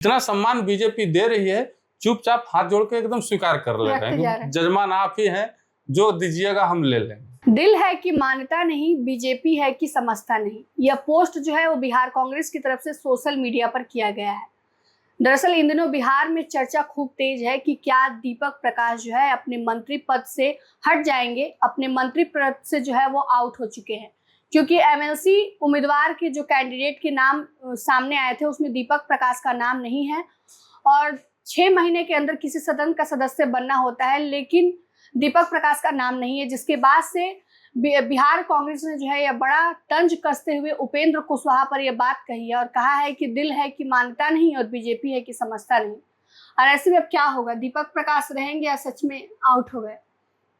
इतना सम्मान बीजेपी दे रही है, चुपचाप हाथ जोड़ के एकदम स्वीकार कर ले रहे हैं, जजमान आप ही हैं, जो दीजिएगा हम ले लेंगे। दिल है कि मानता नहीं, बीजेपी है कि समझता नहीं। यह पोस्ट जो है वो बिहार कांग्रेस की तरफ से सोशल मीडिया पर किया गया है। दरअसल इन दिनों बिहार में चर्चा खूब तेज है कि क्या दीपक प्रकाश जो है अपने मंत्री पद से हट जाएंगे। अपने मंत्री पद से जो है वो आउट हो चुके हैं, क्योंकि एमएलसी उम्मीदवार के जो कैंडिडेट के नाम सामने आए थे उसमें दीपक प्रकाश का नाम नहीं है और 6 महीने के अंदर किसी सदन का सदस्य बनना होता है, लेकिन दीपक प्रकाश का नाम नहीं है। जिसके बाद से बिहार कांग्रेस ने जो है यह बड़ा तंज कसते हुए उपेंद्र कुशवाहा पर यह बात कही है और कहा है कि दिल है कि मानता नहीं और बीजेपी है कि समझता नहीं। और ऐसे में अब क्या होगा, दीपक प्रकाश रहेंगे या सच में आउट हो गए?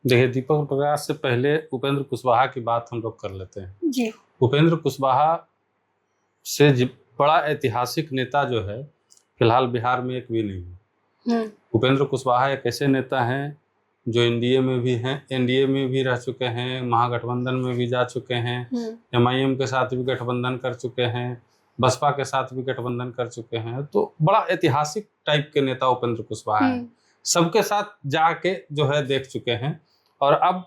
देखिए, दीपक प्रकाश से पहले उपेंद्र कुशवाहा की बात हम लोग कर लेते हैं जी। उपेंद्र कुशवाहा से बड़ा ऐतिहासिक नेता जो है फिलहाल बिहार में एक भी नहीं है। उपेंद्र कुशवाहा एक ऐसे नेता हैं जो एनडीए में भी हैं, एनडीए में भी रह चुके हैं, महागठबंधन में भी जा चुके हैं, एमआईएम के साथ भी गठबंधन कर चुके हैं, बसपा के साथ भी गठबंधन कर चुके हैं। तो बड़ा ऐतिहासिक टाइप के नेता उपेंद्र कुशवाहा हैं। सबके साथ जाके जो है देख चुके हैं और अब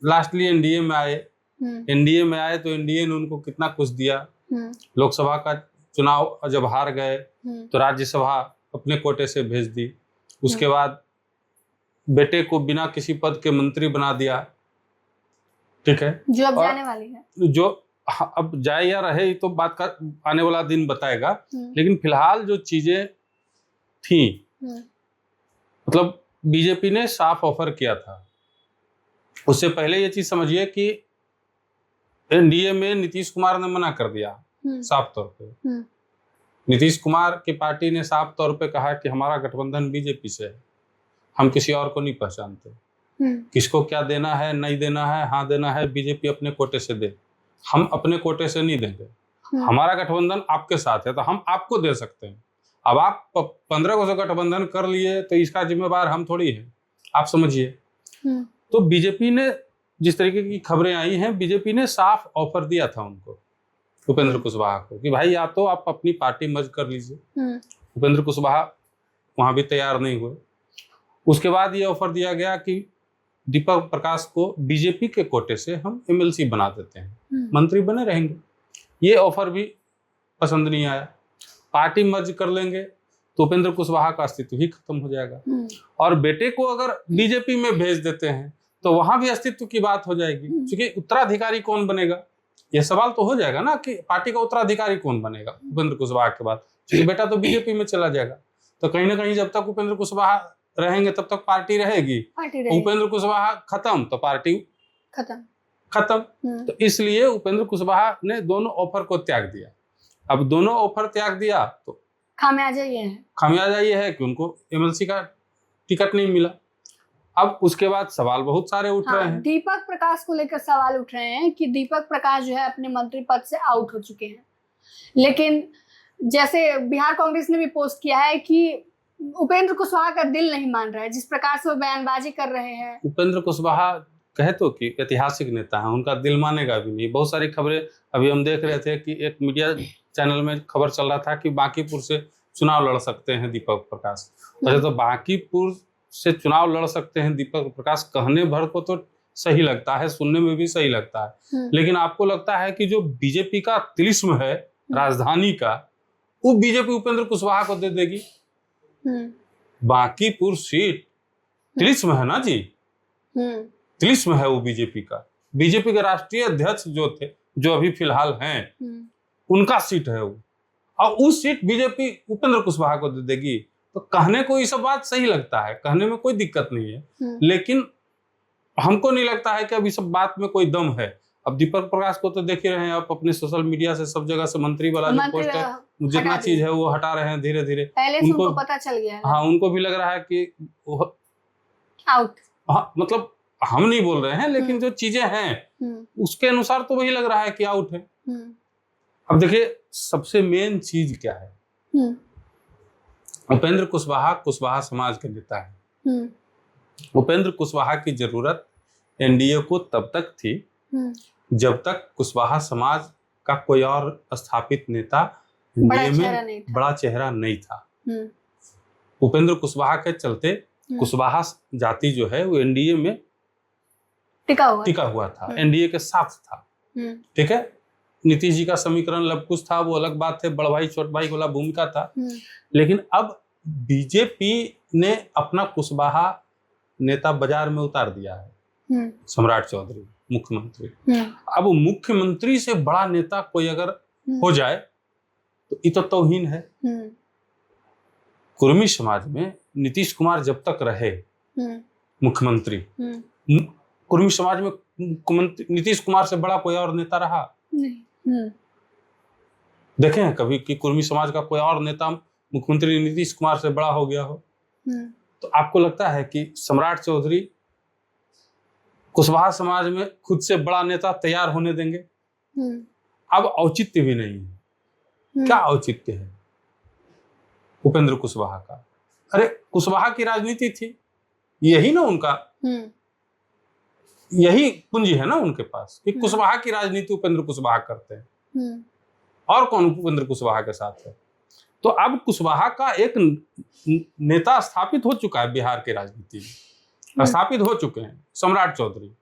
लास्टली एनडीए में आए। एनडीए में आए तो एनडीए ने उनको कितना कुछ दिया। लोकसभा का चुनाव जब हार गए तो राज्यसभा अपने कोटे से भेज दी। उसके बाद बेटे को बिना किसी पद के मंत्री बना दिया। ठीक है, जो अब जाने वाली है, जो अब जाए या रहे तो बात का आने वाला दिन बताएगा। लेकिन फिलहाल जो चीजें थी, मतलब बीजेपी ने साफ ऑफर किया था। उससे पहले ये चीज समझिए कि एनडीए में नीतीश कुमार ने मना कर दिया साफ तौर पे। नीतीश कुमार की पार्टी ने साफ तौर पे कहा कि हमारा गठबंधन बीजेपी से है, हम किसी और को नहीं पहचानते। किसको क्या देना है नहीं देना है, हाँ देना है बीजेपी अपने कोटे से दे, हम अपने कोटे से नहीं देंगे। हमारा गठबंधन आपके साथ है तो हम आपको दे सकते हैं। अब आप 15 को से गठबंधन कर लिए तो इसका जिम्मेवार हम थोड़ी हैं, आप समझिए। तो बीजेपी ने जिस तरीके की खबरें आई हैं, बीजेपी ने साफ ऑफर दिया था उनको, उपेंद्र कुशवाहा को, कि भाई या तो आप अपनी पार्टी मर्ज कर लीजिए। उपेंद्र कुशवाहा वहां भी तैयार नहीं हुए। उसके बाद ये ऑफर दिया गया कि दीपक प्रकाश को बीजेपी के कोटे से हम एमएलसी बना देते हैं, मंत्री बने रहेंगे। ये ऑफर भी पसंद नहीं आया। पार्टी मर्ज कर लेंगे तो उपेंद्र कुशवाहा का अस्तित्व ही खत्म हो जाएगा और बेटे को अगर बीजेपी में भेज देते हैं तो वहां भी अस्तित्व की बात हो जाएगी। क्योंकि उत्तराधिकारी कौन बनेगा, यह सवाल तो हो जाएगा ना कि पार्टी का उत्तराधिकारी कौन बनेगा उपेंद्र कुशवाहा के बाद, क्योंकि बेटा तो बीजेपी में चला जाएगा। तो कहीं ना कहीं जब तक उपेंद्र कुशवाहा रहेंगे तब तक पार्टी रहेगी। उपेंद्र कुशवाहा खत्म तो पार्टी खत्म। तो इसलिए उपेंद्र कुशवाहा ने दोनों ऑफर को त्याग दिया। अब दोनों ऑफर त्याग दिया तो खामियाजा ये है कि उनको एमएलसी का टिकट नहीं मिला। अब उसके बाद सवाल बहुत सारे उठ रहे हैं। दीपक प्रकाश को लेकर सवाल उठ रहे हैं कि दीपक प्रकाश जो है अपने मंत्री पद से आउट हो चुके हैं, लेकिन जैसे बिहार कांग्रेस ने भी पोस्ट किया है कि उपेंद्र कुशवाहा का दिल नहीं मान रहा है, जिस प्रकार से वो बयानबाजी कर रहे हैं। उपेंद्र कुशवाहा कहे तो कि ऐतिहासिक नेता है, उनका दिल मानेगा भी नहीं। बहुत सारी खबरें अभी हम देख रहे थे कि एक मीडिया चैनल में खबर चल रहा था कि बांकीपुर से चुनाव लड़ सकते हैं दीपक प्रकाश। वैसे तो बांकीपुर से चुनाव लड़ सकते हैं दीपक प्रकाश कहने भर को तो सही लगता है, सुनने में भी सही लगता है, लेकिन आपको लगता है कि जो बीजेपी का तिलिस्म है राजधानी का, वो बीजेपी उपेंद्र कुशवाहा को दे देगी? बांकीपुर सीट तिलिस्म है ना जी, तिलिस्म है वो बीजेपी का। बीजेपी के राष्ट्रीय अध्यक्ष जो थे, जो अभी फिलहाल हैं, उनका सीट है वो, और उस सीट बीजेपी उपेंद्र कुशवाहा को दे देगी। तो कहने को ये सब बात सही लगता है, कहने में कोई दिक्कत नहीं है, लेकिन हमको नहीं लगता है कि अब इस सब बात में कोई दम है। अब दीपक प्रकाश को तो देख ही रहे हैं आप, अपने सोशल मीडिया से सब जगह से मंत्री वाला जो पोस्ट है, जितना चीज है वो हटा रहे हैं धीरे धीरे। पहले से उनको पता चल गया है। हाँ, उनको भी लग रहा है कि आउट। हाँ, मतलब हम नहीं बोल रहे हैं, लेकिन जो चीजें हैं उसके अनुसार तो वही लग रहा है कि आउट है। अब देखिए, सबसे मेन चीज क्या है, उपेंद्र कुशवाहा समाज के नेता है। उपेंद्र कुशवाहा की जरूरत एनडीए को तब तक थी जब तक कुशवाहा समाज का कोई और स्थापित नेता एनडीए में बड़ा चेहरा नहीं था। उपेंद्र कुशवाहा के चलते कुशवाहा जाति जो है वो एनडीए में टिका हुआ था, एनडीए के साथ था। ठीक है, नीतीश जी का समीकरण लवकुश था, वो अलग बात है, बड़ भाई छोट भाई वाला भूमिका था। लेकिन अब बीजेपी ने अपना कुशवाहा नेता बाजार में उतार दिया है, सम्राट चौधरी मुख्यमंत्री। अब मुख्यमंत्री से बड़ा नेता कोई अगर हो जाए तो ये तो तौहीन है। कुर्मी समाज में नीतीश कुमार जब तक रहे मुख्यमंत्री, कुर्मी समाज में नीतीश कुमार से बड़ा कोई और नेता रहा नहीं। देखे हैं कभी कि कुर्मी समाज का कोई और नेता मुख्यमंत्री नीतीश कुमार से बड़ा हो गया हो? तो आपको लगता है कि सम्राट चौधरी कुशवाहा समाज में खुद से बड़ा नेता तैयार होने देंगे? अब औचित्य भी नहीं है। क्या औचित्य है उपेंद्र कुशवाहा का? अरे कुशवाहा की राजनीति थी, यही ना उनका, यही पूंजी है ना उनके पास कि कुशवाहा की राजनीति उपेंद्र कुशवाहा करते हैं। और कौन उपेंद्र कुशवाहा के साथ है? तो अब कुशवाहा का एक नेता स्थापित हो चुका है बिहार की राजनीति में, स्थापित हो चुके हैं सम्राट चौधरी।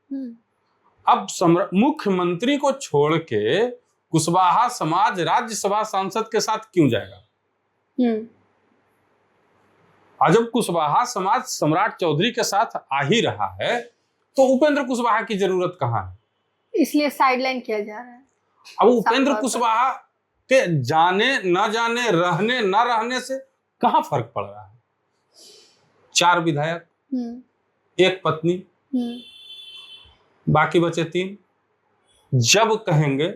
अब मुख्यमंत्री को छोड़ के कुशवाहा समाज राज्यसभा सांसद के साथ क्यों जाएगा? और जब कुशवाहा समाज सम्राट चौधरी के साथ आ ही रहा है तो उपेंद्र कुशवाहा की जरूरत कहाँ है? इसलिए साइडलाइन किया जा रहा है। अब उपेंद्र कुशवाहा के जाने न जाने, रहने न रहने से कहाँ फर्क पड़ रहा है? 4 विधायक, 1 पत्नी, बाकी बचे 3। जब कहेंगे,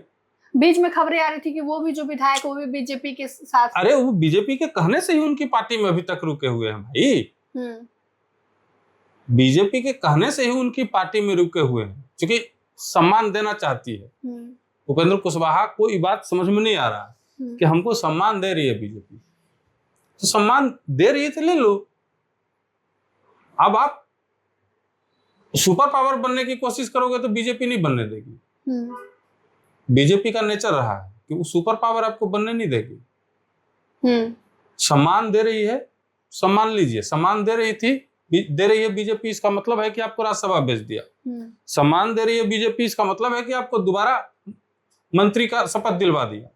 बीच में खबरें आ रही थी कि वो भी जो विधायक वो भी बीजेपी के साथ। अरे वो बीजेपी के कहने से ही उनकी पार्टी में अभी तक रुके हुए हैं भाई। बीजेपी के कहने से ही उनकी पार्टी में रुके हुए हैं, क्योंकि सम्मान देना चाहती है। उपेंद्र कुशवाहा को ये बात समझ में नहीं आ रहा कि हमको सम्मान दे रही है बीजेपी, तो सम्मान दे रही है तो ले लो। अब आप सुपर पावर बनने की कोशिश करोगे तो बीजेपी नहीं बनने देगी। बीजेपी का नेचर रहा है कि वो सुपर पावर आपको बनने नहीं देगी। सम्मान दे रही है, सम्मान लीजिए। सम्मान दे रही है बीजेपी, इसका मतलब है कि आपको राज्यसभा भेज दिया। सम्मान दे रही है बीजेपी, इसका मतलब है कि आपको दोबारा मंत्री का शपथ दिलवा दिया।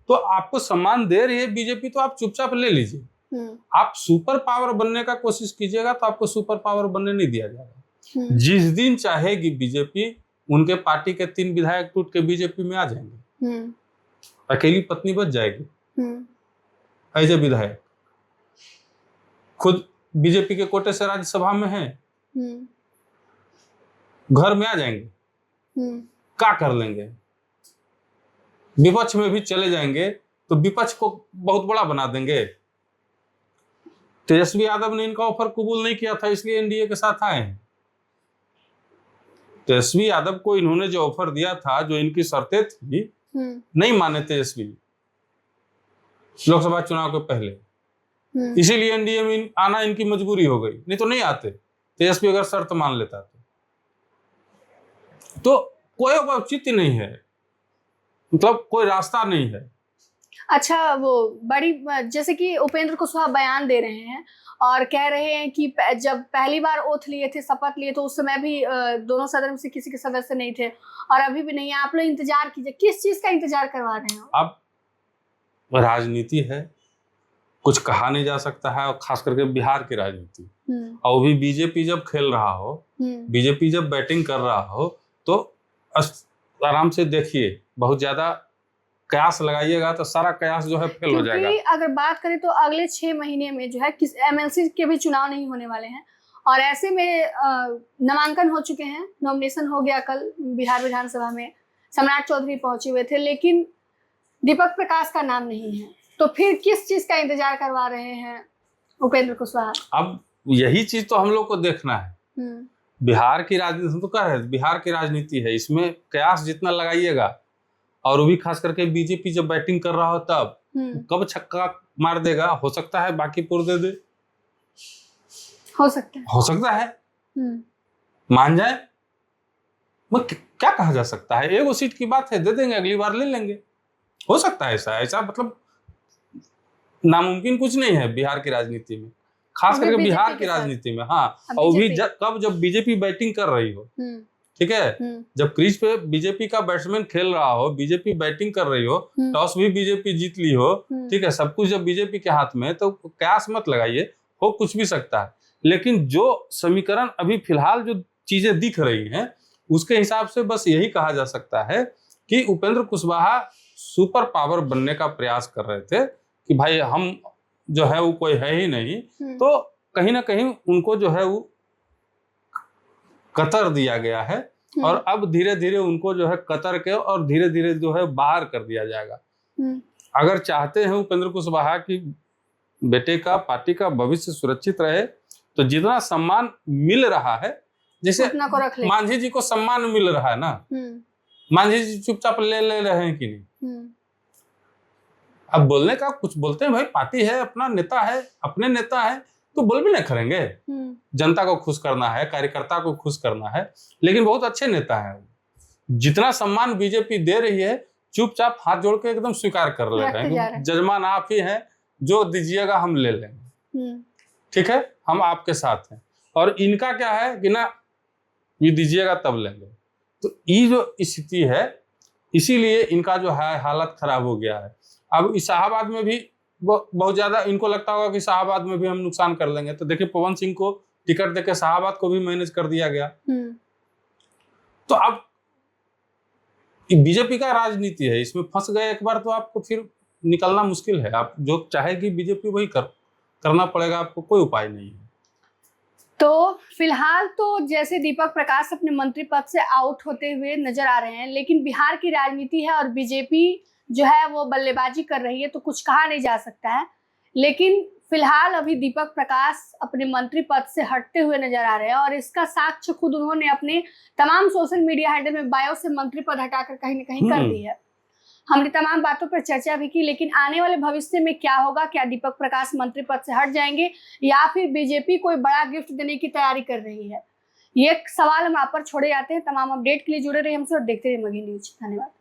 तो आपको सम्मान दे रही है बीजेपी, तो आप चुपचाप ले लीजिए। आप सुपर पावर बनने का कोशिश कीजिएगा तो आपको सुपर पावर बनने नहीं दिया जाएगा। जिस दिन चाहेगी बीजेपी, उनके पार्टी के 3 विधायक टूट के बीजेपी में आ जाएंगे, अकेली पत्नी बच जाएगी एज ए विधायक, खुद बीजेपी के कोटे से राज्यसभा में है, घर में आ जाएंगे, क्या कर लेंगे? विपक्ष में भी चले जाएंगे तो विपक्ष को बहुत बड़ा बना देंगे। तेजस्वी यादव ने इनका ऑफर कबूल नहीं किया था, इसलिए एनडीए के साथ आए हैं। तेजस्वी यादव को इन्होंने जो ऑफर दिया था, जो इनकी शर्तें थी, नहीं माने तेजस्वी लोकसभा चुनाव के पहले, इसीलिए एनडीए में आना इनकी मजबूरी हो गई, नहीं तो नहीं आते तेजस्वी अगर शर्त मान लेता तो कोई औचित्य नहीं है, मतलब कोई रास्ता नहीं है। अच्छा, वो बड़ी जैसे कि उपेंद्र कुशवाहा बयान दे रहे हैं और कह रहे हैं कि जब पहली बार ओथ लिए थे, शपथ लिए, तो उस समय भी दोनों सदन में से किसी के सदस्य नहीं थे और अभी भी नहीं है। आप लोग इंतजार कीजिए। किस चीज का इंतजार करवा रहे हैं? अब राजनीति है, कुछ कहा नहीं जा सकता है, और खास करके बिहार की राजनीति, और भी बीजेपी जब खेल रहा हो, बीजेपी जब बैटिंग कर रहा हो, तो आराम से देखिए, बहुत ज्यादा कयास लगाइएगा तो सारा कयास जो है फेल हो जाएगा। अगर बात करें तो अगले 6 महीने में जो है किस एमएलसी के भी चुनाव नहीं होने वाले हैं, और ऐसे में नामांकन हो चुके हैं, नॉमिनेशन हो गया कल बिहार विधानसभा में, सम्राट चौधरी पहुंचे हुए थे, लेकिन दीपक प्रकाश का नाम नहीं है। तो फिर किस चीज का इंतजार करवा रहे हैं उपेंद्र कुशवाहा? अब यही चीज तो हम लोग को देखना है। बिहार की राजनीति, तो कह रहे बिहार की राजनीति है, इसमें कयास जितना लगाइएगा, और वो भी खास करके बीजेपी जब बैटिंग कर रहा हो तब कब छक्का मार देगा, हो सकता है बांकीपुर दे दे, हो सकता है मान जाए, क्या कहा जा सकता है? 1 सीट की बात है, दे देंगे, अगली बार ले लेंगे, हो सकता है ऐसा मतलब नामुमकिन कुछ नहीं है बिहार की राजनीति में, खास करके बिहार की राजनीति में। हाँ, और भी जब बीजेपी बैटिंग कर रही हो, ठीक है, जब क्रीज पे बीजेपी का बैट्समैन खेल रहा हो, बीजेपी बैटिंग कर रही हो, टॉस भी बीजेपी जीत ली हो, ठीक है, सब कुछ जब बीजेपी के हाथ में, तो कयास मत लगाइए, हो कुछ भी सकता है। लेकिन जो समीकरण अभी फिलहाल जो चीजें दिख रही हैं, उसके हिसाब से बस यही कहा जा सकता है कि उपेंद्र कुशवाहा सुपर पावर बनने का प्रयास कर रहे थे कि भाई हम जो है वो कोई है ही नहीं, तो कहीं ना कहीं उनको जो है वो कतर दिया गया है, और अब धीरे धीरे उनको जो है कतर के और धीरे धीरे जो है बाहर कर दिया जाएगा। अगर चाहते हैं उपेंद्र कुशवाहा की बेटे का, पार्टी का भविष्य सुरक्षित रहे, तो जितना सम्मान मिल रहा है, जैसे मांझी जी को सम्मान मिल रहा है ना, मांझी जी चुपचाप ले रहे हैं कि नहीं? अब बोलने का कुछ बोलते हैं, भाई पार्टी है, अपना नेता है, अपने नेता है, तो बोल भी नहीं करेंगे। जनता को खुश करना है, कार्यकर्ता को खुश करना है, लेकिन बहुत अच्छे नेता है। जितना सम्मान बीजेपी दे रही है, चुपचाप हाथ जोड़ के एकदम स्वीकार कर ले रहे हैं। जजमान आप ही हैं, जो दीजिएगा हम ले लेंगे, ठीक है, हम आपके साथ हैं। और इनका क्या है कि ना, ये दीजिएगा तब लेंगे। तो ये जो स्थिति है, इसीलिए इनका जो है हालत खराब हो गया है। अब इलाहाबाद में भी बहुत ज्यादा इनको लगता होगा कि इलाहाबाद में भी हम नुकसान कर लेंगे, तो देखिए पवन सिंह को टिकट देके इलाहाबाद को भी मैनेज कर दिया गया। तो अब बीजेपी का राजनीति है, इसमें फंस गए एक बार तो आपको फिर निकलना मुश्किल है। आप जो चाहेगी बीजेपी वही करना पड़ेगा, आपको कोई उपाय नहीं है। तो फिलहाल तो जैसे दीपक प्रकाश अपने मंत्री पद से आउट होते हुए नजर आ रहे हैं, लेकिन बिहार की राजनीति है और बीजेपी जो है वो बल्लेबाजी कर रही है, तो कुछ कहा नहीं जा सकता है। लेकिन फिलहाल अभी दीपक प्रकाश अपने मंत्री पद से हटते हुए नजर आ रहे हैं, और इसका साक्ष्य खुद उन्होंने अपने तमाम सोशल मीडिया हैंडल में बायो से मंत्री पद हटाकर कहीं ना कहीं कर दी है। हमने तमाम बातों पर चर्चा भी की, लेकिन आने वाले भविष्य में क्या होगा? क्या दीपक प्रकाश मंत्री पद से हट जाएंगे या फिर बीजेपी कोई बड़ा गिफ्ट देने की तैयारी कर रही है? ये सवाल हम आप पर छोड़े जाते हैं। तमाम अपडेट के लिए जुड़े रहिए हमसे और देखते रहिए मगही न्यूज। धन्यवाद।